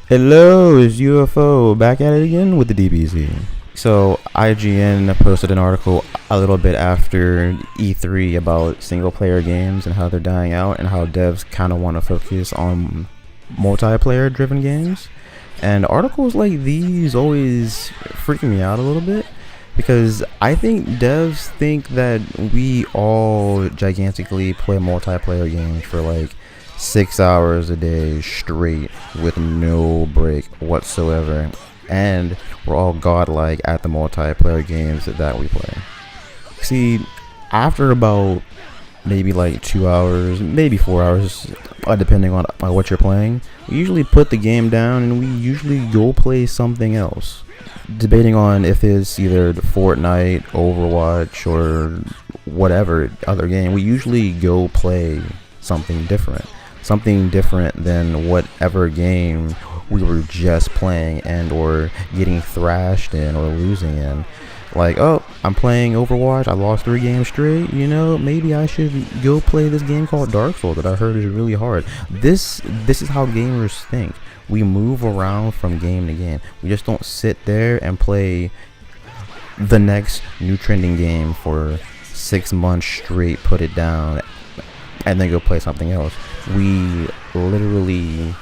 Hello, it's UFO back at it again with the DBZ. So IGN posted an article a little bit after E3 about single player games and how they're dying out and how devs kind of want to focus on multiplayer driven games. And articles like these always freak me out a little bit because I think devs think that we all gigantically play multiplayer games for like 6 hours a day straight with no break whatsoever, and we're all godlike at the multiplayer games that we play. See, after about maybe like 2 hours, maybe 4 hours, depending on what you're playing, we usually put the game down and we usually go play something else. Debating on if it's either Fortnite, Overwatch, or whatever other game, we usually go play something different. Something different than whatever game we were just playing and or getting thrashed in or losing in. Like, oh, I'm playing Overwatch, I lost 3 games straight, maybe I should go play this game called Dark Souls that I heard is really hard. This is how gamers think. We move around from game to game. We just don't sit there and play the next new trending game for 6 months straight, put it down, and then go play something else. We literally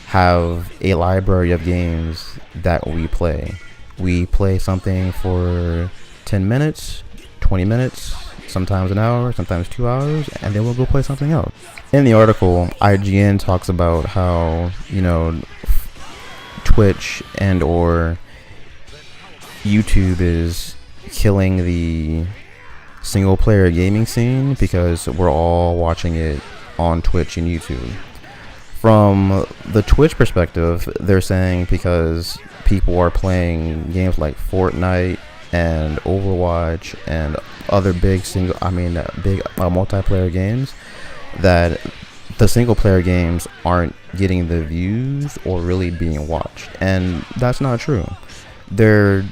have a library of games that we play. We play something for 10 minutes, 20 minutes, sometimes an hour, sometimes 2 hours, and then we'll go play something else. In the article, IGN talks about how, Twitch and or YouTube is killing the single player gaming scene because we're all watching it on Twitch and YouTube. From the Twitch perspective, they're saying because people are playing games like Fortnite and Overwatch and other big multiplayer games, that the single player games aren't getting the views or really being watched, and that's not true. They're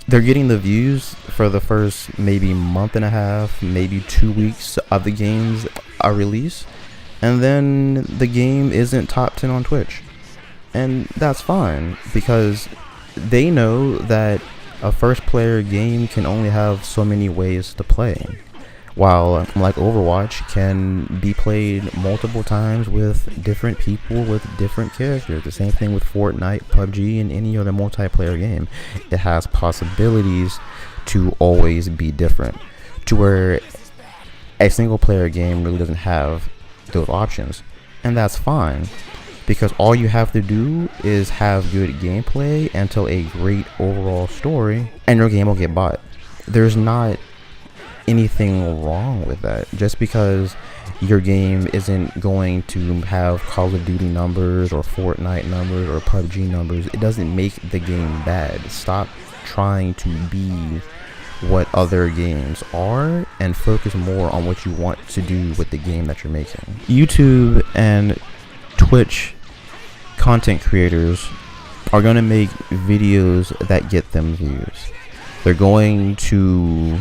getting the views for the first maybe month and a half, maybe 2 weeks of the game's release, and then the game isn't top 10 on Twitch. And that's fine, because they know that a first player game can only have so many ways to play, while like Overwatch can be played multiple times with different people with different characters. The same thing with Fortnite, PUBG, and any other multiplayer game. It has possibilities to always be different, to where a single player game really doesn't have those options. And that's fine, because all you have to do is have good gameplay and tell a great overall story, and your game will get bought. There's not anything wrong with that. Just because your game isn't going to have Call of Duty numbers or Fortnite numbers or PUBG numbers, it doesn't make the game bad. Stop trying to be what other games are and focus more on what you want to do with the game that you're making. YouTube and Twitch content creators are going to make videos that get them views. They're going to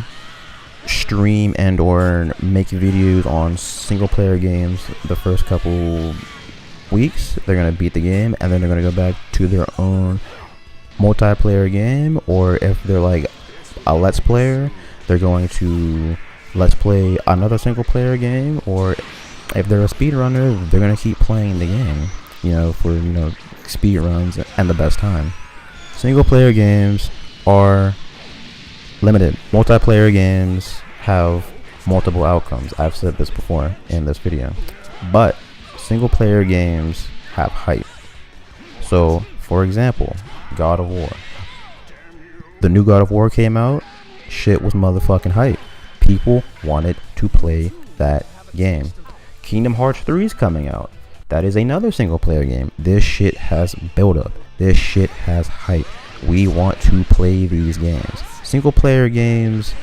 stream and or make videos on single player games the first couple weeks. They're going to beat the game, and then they're going to go back to their own multiplayer game, or if they're like a let's player, they're going to let's play another single player game, or if they're a speedrunner, they're going to keep playing the game, for speed runs and the best time. Single player games are limited. Multiplayer games have multiple outcomes. I've said this before in this video, but single player games have hype. So for example, God of War, the new God of War came out, shit was motherfucking hype. People wanted to play that game. Kingdom Hearts 3 is coming out. That is another single player game. This shit has build up. This shit has hype. We want to play these games. Single player games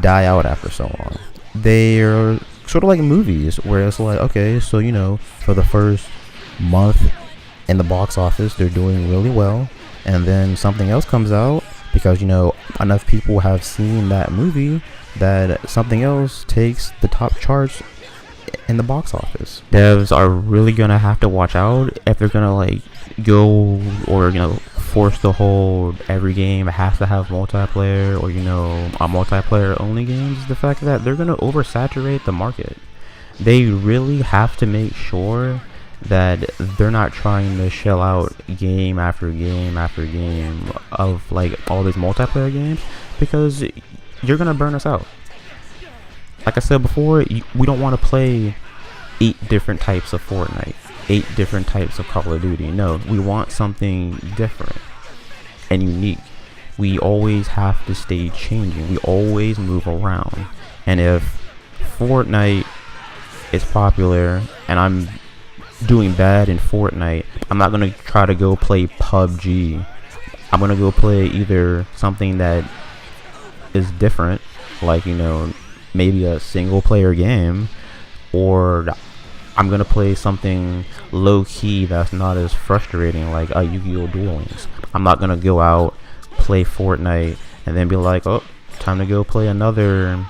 die out after so long. They're sort of like movies, where it's like, okay, so for the first month in the box office they're doing really well, and then something else comes out because enough people have seen that movie that something else takes the top charts in the box office. Devs are really gonna have to watch out if they're gonna like go or force the hold every game has to have multiplayer, or a multiplayer only games. The fact that they're gonna oversaturate the market. They really have to make sure that they're not trying to shell out game after game after game of like all these multiplayer games, because you're gonna burn us out. Like I said before, we don't want to play 8 different types of Fortnite, 8 different types of Call of Duty. No, we want something different and unique. We always have to stay changing. We always move around. And if Fortnite is popular and I'm doing bad in Fortnite, I'm not gonna try to go play PUBG. I'm gonna go play either something that is different, like maybe a single player game, or I'm gonna play something low key that's not as frustrating, like a Yu-Gi-Oh! Duel Links. I'm not gonna go out, play Fortnite, and then be like, oh, time to go play another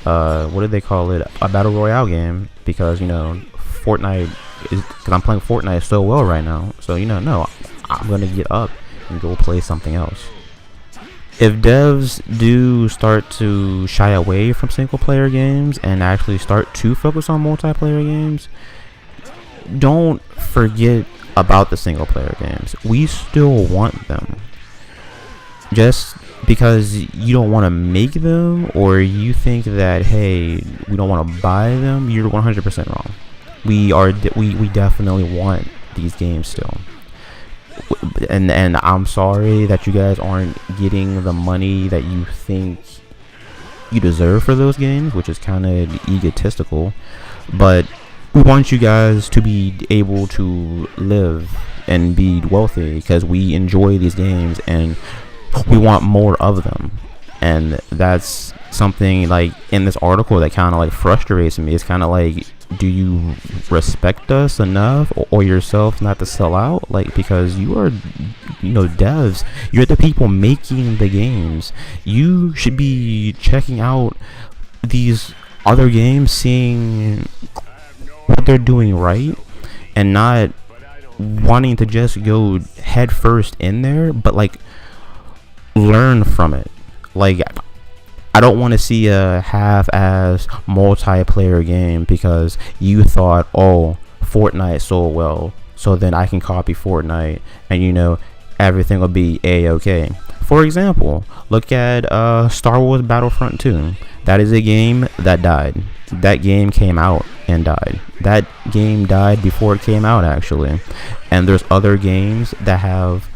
what do they call it, a battle royale game, because Fortnite is, because I'm playing Fortnite so well right now. So no, I'm gonna get up and go play something else. If devs do start to shy away from single player games and actually start to focus on multiplayer games, don't forget about the single player games. We still want them. Just because you don't want to make them, or you think that, hey, we don't want to buy them, you're 100% wrong. We definitely want these games still. And I'm sorry that you guys aren't getting the money that you think you deserve for those games, which is kind of egotistical, but we want you guys to be able to live and be wealthy, because we enjoy these games and we want more of them. And that's something like in this article that kind of like frustrates me. It's kind of like, do you respect us enough or yourself not to sell out? Like, because you are devs, you're the people making the games. You should be checking out these other games, seeing what they're doing right, and not wanting to just go head first in there, but like learn from it. Like, I don't want to see a half-ass multiplayer game because you thought, oh, Fortnite sold well, so then I can copy Fortnite and everything will be a-okay. For example, look at Star Wars Battlefront 2. That is a game that died. That game came out and died. That game died before it came out, actually. And there's other games that have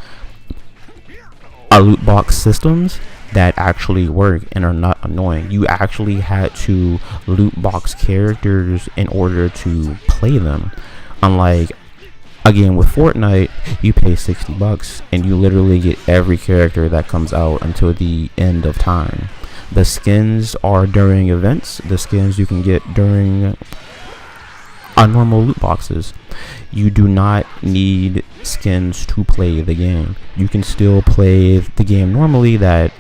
loot box systems that actually work and are not annoying. You actually had to loot box characters in order to play them. Unlike a game with Fortnite, you pay $60 and you literally get every character that comes out until the end of time. The skins are during events. The skins you can get during normal loot boxes. You do not need skins to play the game. You can still play the game normally that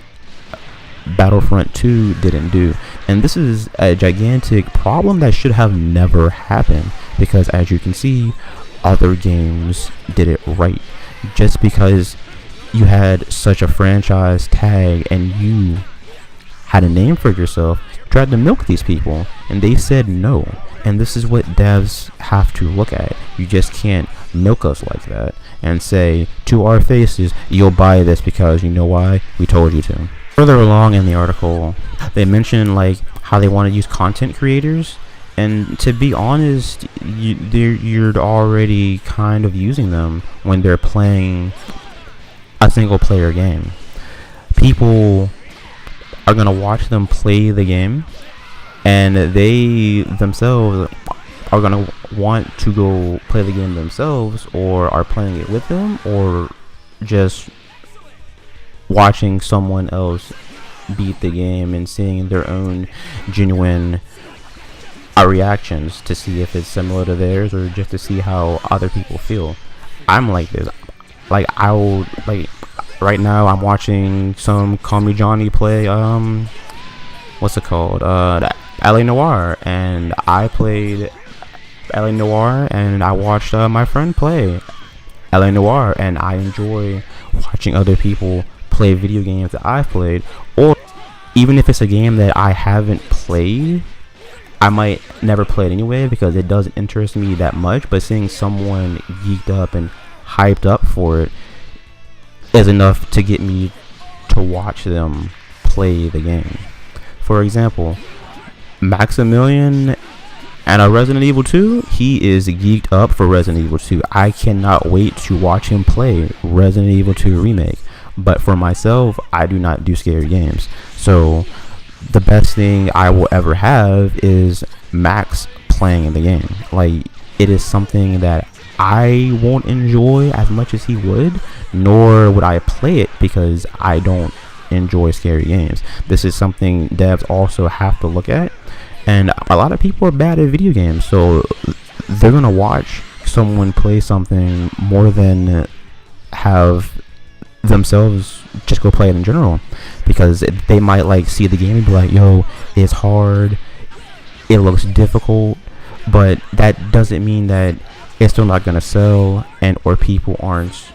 Battlefront 2 didn't do. And this is a gigantic problem that should have never happened, because as you can see, other games did it right. Just because you had such a franchise tag and you had a name for yourself, you tried to milk these people and they said no. And this is what devs have to look at. You just can't milk us like that and say to our faces, you'll buy this because you know why? We told you to. Further along in the article, they mention like how they want to use content creators, and to be honest, you're already kind of using them when they're playing a single player game. People are gonna watch them play the game, and they themselves are gonna want to go play the game themselves, or are playing it with them, or just watching someone else beat the game and seeing their own genuine reactions to see if it's similar to theirs, or just to see how other people feel. I'm like this. Like, right now I'm watching some Call Me Johnny play what's it called, LA Noir, and I played LA Noir, and I watched my friend play LA Noir, and I enjoy watching other people play video games that I've played, or even if it's a game that I haven't played, I might never play it anyway because it doesn't interest me that much, but seeing someone geeked up and hyped up for it is enough to get me to watch them play the game. For example, Maximilian and a Resident Evil 2, he is geeked up for Resident Evil 2. I cannot wait to watch him play Resident Evil 2 Remake. But for myself, I do not do scary games. So the best thing I will ever have is Max playing the game. Like, it is something that I won't enjoy as much as he would, nor would I play it because I don't enjoy scary games. This is something devs also have to look at, and a lot of people are bad at video games, so they're gonna watch someone play something more than have themselves just go play it in general, because they might like see the game and be like, yo, it's hard, it looks difficult, but that doesn't mean that it's still not gonna sell, and or people aren't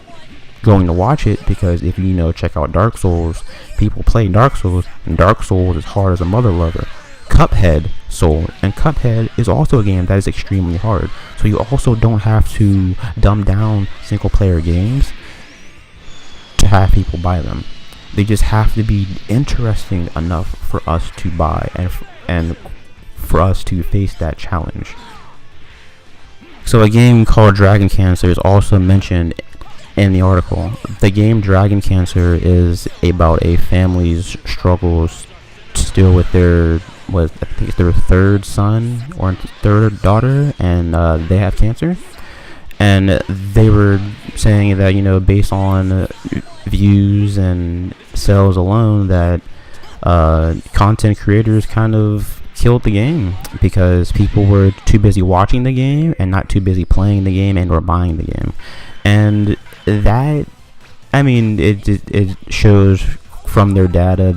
going to watch it. Because if you check out Dark Souls, people play Dark Souls, and Dark Souls is hard as a mother lover. Cuphead sold, and Cuphead is also a game that is extremely hard, so you also don't have to dumb down single player games to have people buy them. They just have to be interesting enough for us to buy, and for us to face that challenge. So a game called Dragon Cancer is also mentioned in the article. The game Dragon Cancer is about a family's struggles still with their I think it's their third son or third daughter, and they have cancer. And they were saying that, based on views and sales alone, that content creators kind of killed the game because people were too busy watching the game and not too busy playing the game and or buying the game. And that, it shows from their data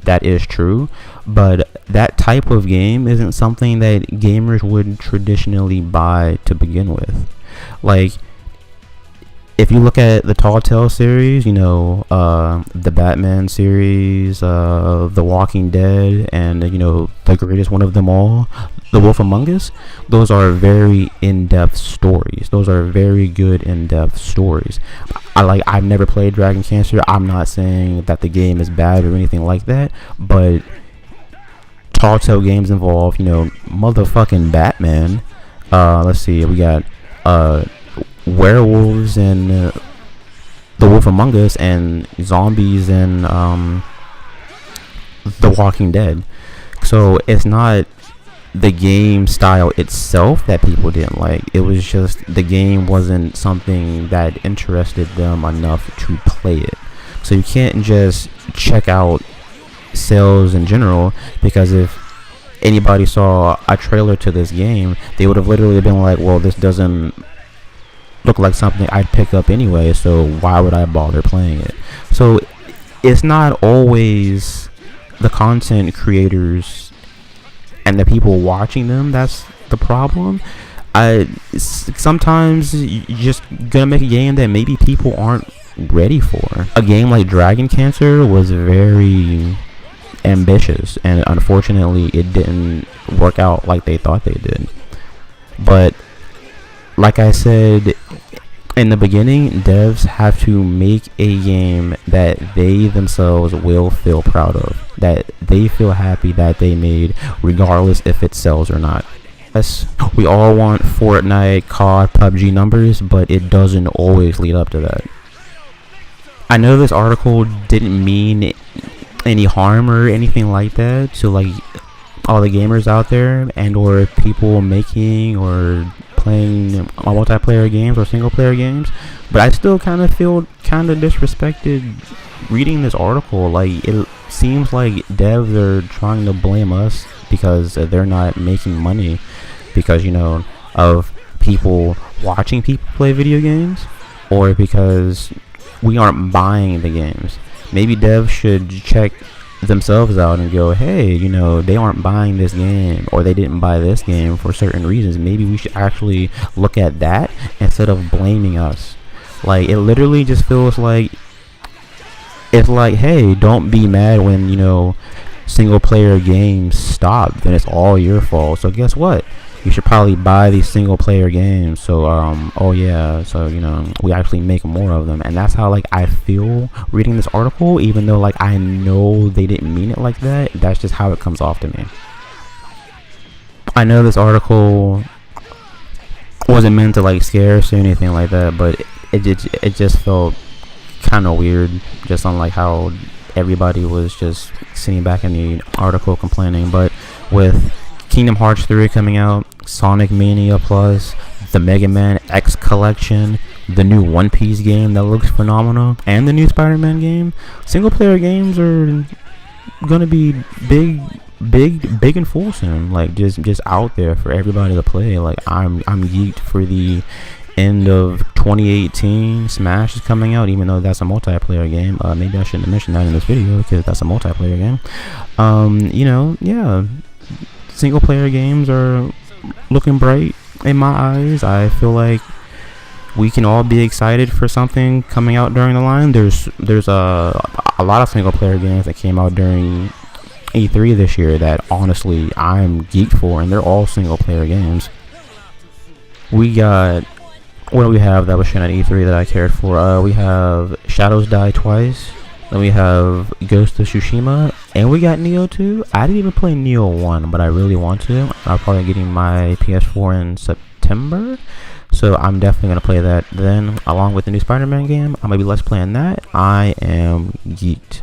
that is true, but that type of game isn't something that gamers would traditionally buy to begin with. Like, if you look at the Tall Tale series, the Batman series, The Walking Dead, and the greatest one of them all, The Wolf Among Us, those are very in-depth stories. Those are very good in-depth stories. I've never played Dragon Cancer. I'm not saying that the game is bad or anything like that, but Tall Tale games involve, motherfucking Batman. Let's see, we got werewolves and The Wolf Among Us, and zombies and The Walking Dead. So it's not the game style itself that people didn't like. It was just the game wasn't something that interested them enough to play it. So you can't just check out sales in general, because if anybody saw a trailer to this game, they would have literally been like, well, this doesn't look like something I'd pick up anyway, so why would I bother playing it? So it's not always the content creators and the people watching them that's the problem. Sometimes you're just gonna make a game that maybe people aren't ready for. A game like Dragon Cancer was very ambitious, and unfortunately it didn't work out like they thought they did. But like I said in the beginning, devs have to make a game that they themselves will feel proud of, that they feel happy that they made, regardless if it sells or not. Yes, we all want Fortnite, COD, PUBG numbers, but it doesn't always lead up to that. I know this article didn't mean any harm or anything like that to all the gamers out there and or people making or playing multiplayer games or single player games, but I still kind of feel kind of disrespected reading this article. It seems like devs are trying to blame us because they're not making money because of people watching people play video games, or because we aren't buying the games. Maybe devs should check themselves out and go, hey, you know, they aren't buying this game, or they didn't buy this game for certain reasons. Maybe we should actually look at that instead of blaming us. Like, it literally just feels like, it's like, hey, don't be mad when, you know, single player games stop, then it's all your fault. So guess what? You should probably buy these single player games. So oh yeah, so you know, we actually make more of them. And that's how like I feel reading this article, even though like I know they didn't mean it like that. That's just how it comes off to me. I know this article wasn't meant to like scare us or anything like that, but it just felt kind of weird, just on like how everybody was just sitting back in the article complaining. But with Kingdom Hearts 3 coming out, Sonic Mania Plus, the Mega Man X Collection, the new One Piece game that looks phenomenal, and the new Spider-Man game, single player games are gonna be big and full soon. Like just out there for everybody to play. Like I'm geeked for the end of 2018. Smash is coming out, even though that's a multiplayer game. Maybe I shouldn't have mentioned that in this video because that's a multiplayer game. You know, yeah, single player games are looking bright in my eyes. I feel like we can all be excited for something coming out during the line. There's a lot of single player games that came out during E3 this year that honestly I'm geeked for, and they're all single player games. We got, what do we have that was shown at E3 that I cared for? We have Shadows Die Twice, then we have Ghost of Tsushima, and we got Nioh 2. I didn't even play Nioh 1, but I really want to. I'm probably getting my PS4 in September, so I'm definitely going to play that then, along with the new Spider-Man game. I'm going to be less playing that. I am geeked.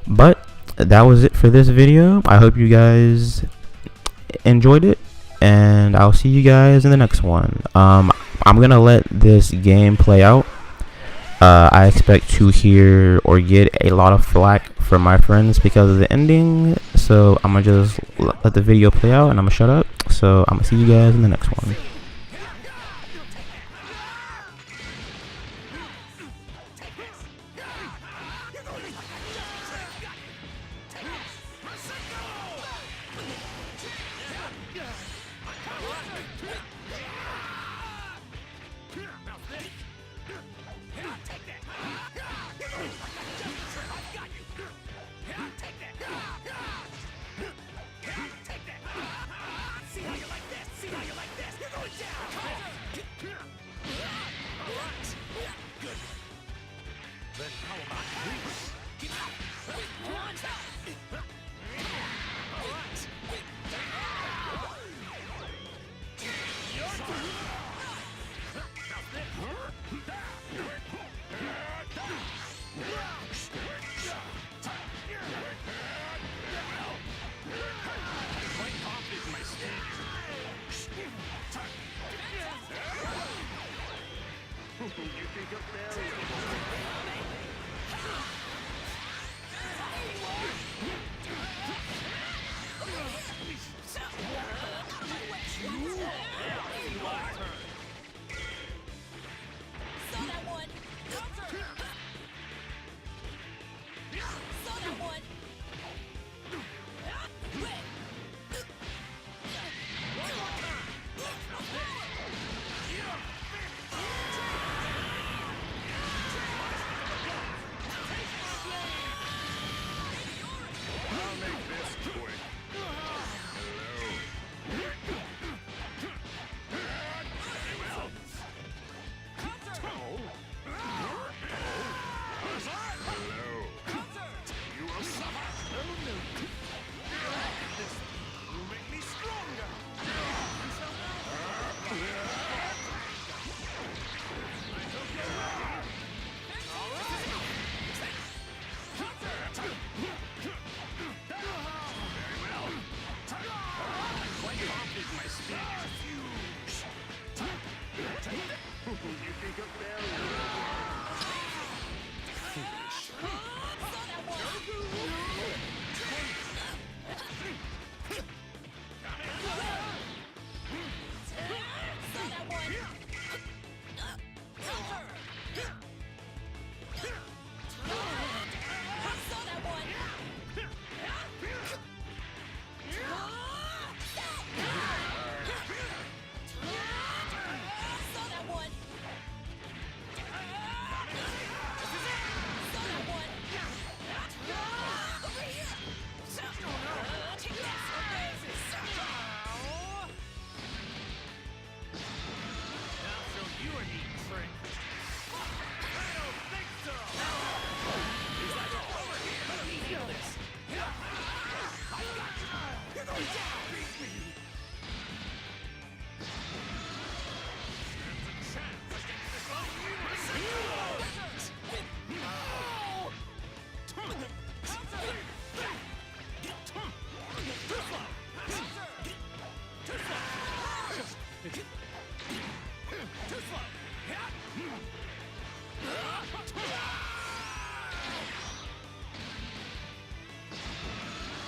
But that was it for this video. I hope you guys enjoyed it, and I'll see you guys in the next one. I'm gonna let this game play out. I expect to hear or get a lot of flack from my friends because of the ending, so I'm gonna just let the video play out and I'm gonna shut up. So I'm gonna see you guys in the next one.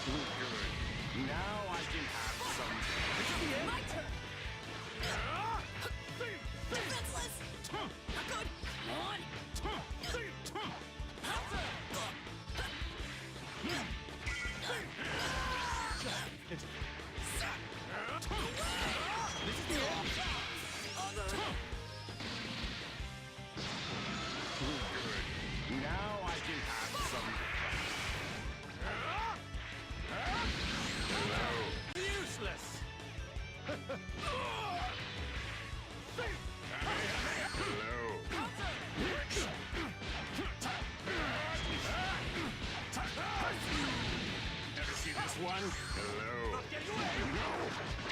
Good. Now I can have some. My turn! Defenseless! Not good! On! This is the end. Good. Now I can have some. Useless. Hello. Ever see this one? Hello.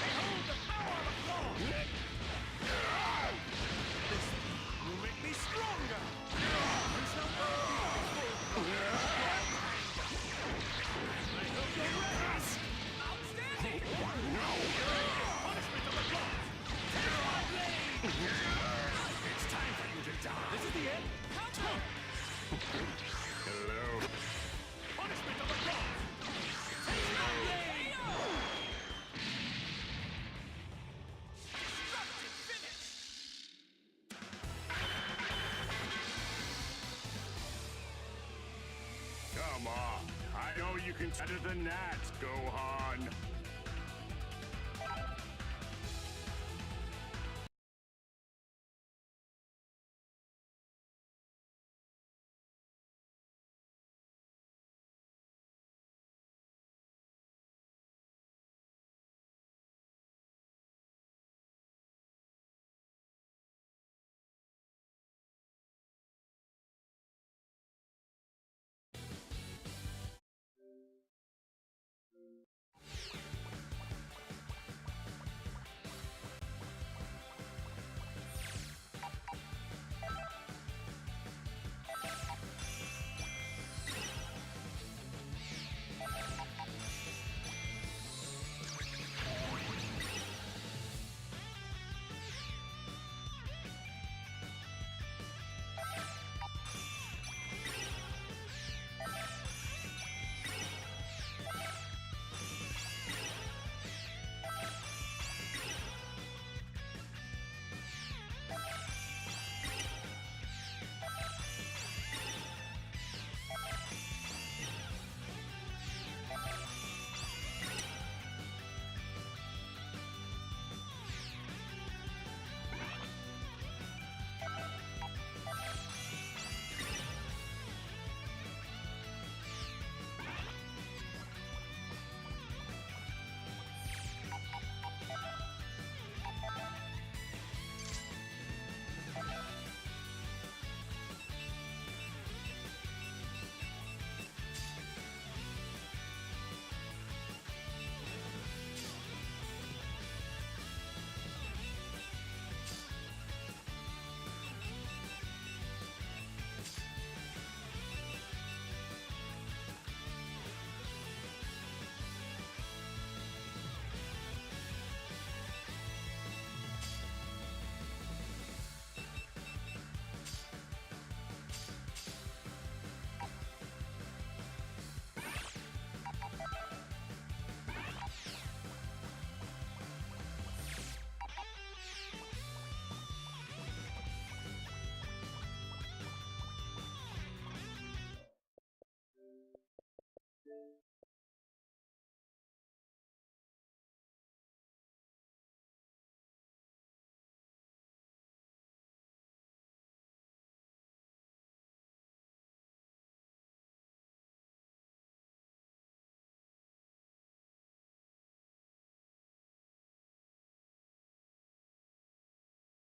Behold the power of applause! This will make me stronger! I hope you're ready! Outstanding! Punishment of the gods! Tear my blade! It's time for you to die! This is the end! Counter! Hello? Punishment of the gods! Tear my blade! Destructive finish! Come on! I know you can better than that, Gohan!